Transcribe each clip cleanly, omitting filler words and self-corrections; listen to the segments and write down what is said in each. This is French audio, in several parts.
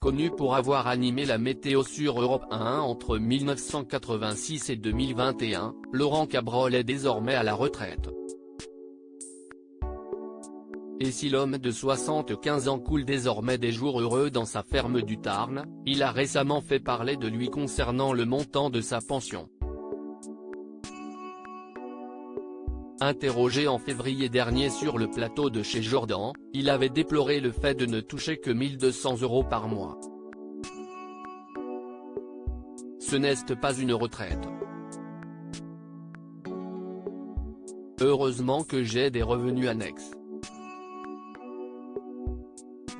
connu pour avoir animé la météo sur Europe 1 entre 1986 et 2021, Laurent Cabrol est désormais à la retraite. Et si l'homme de 75 ans coule désormais des jours heureux dans sa ferme du Tarn, il a récemment fait parler de lui concernant le montant de sa pension. Interrogé en février dernier sur le plateau de chez Jordan, il avait déploré le fait de ne toucher que 1 200 € par mois. Ce n'est pas une retraite. Heureusement que j'ai des revenus annexes.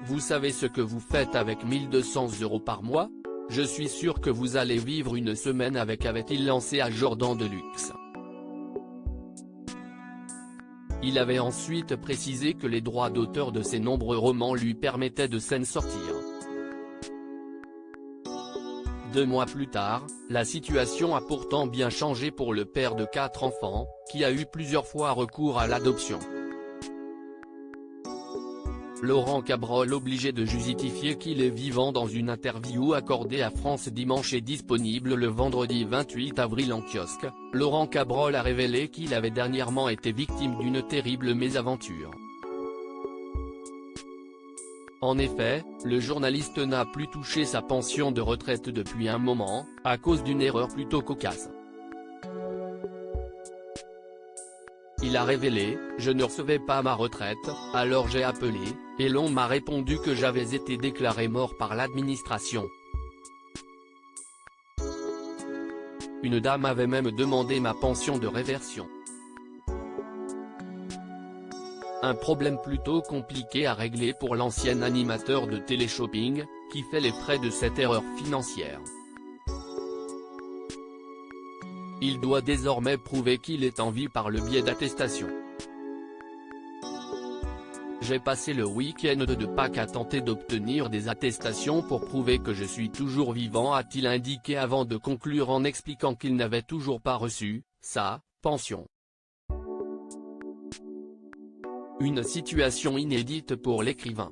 Vous savez ce que vous faites avec 1 200 € par mois? Je suis sûr que vous allez vivre une semaine avec, avait-il lancé à Jordan Deluxe. Il avait ensuite précisé que les droits d'auteur de ses nombreux romans lui permettaient de s'en sortir. 2 mois plus tard, la situation a pourtant bien changé pour le père de 4 enfants, qui a eu plusieurs fois recours à l'adoption. Laurent Cabrol obligé de justifier qu'il est vivant dans une interview accordée à France Dimanche et disponible le vendredi 28 avril en kiosque, Laurent Cabrol a révélé qu'il avait dernièrement été victime d'une terrible mésaventure. En effet, le journaliste n'a plus touché sa pension de retraite depuis un moment, à cause d'une erreur plutôt cocasse. Il a révélé « Je ne recevais pas ma retraite, alors j'ai appelé, et l'on m'a répondu que j'avais été déclaré mort par l'administration. Une dame avait même demandé ma pension de réversion. » Un problème plutôt compliqué à régler pour l'ancien animateur de télé-shopping, qui fait les frais de cette erreur financière. Il doit désormais prouver qu'il est en vie par le biais d'attestations. J'ai passé le week-end de Pâques à tenter d'obtenir des attestations pour prouver que je suis toujours vivant, a-t-il indiqué avant de conclure en expliquant qu'il n'avait toujours pas reçu sa pension. Une situation inédite pour l'écrivain.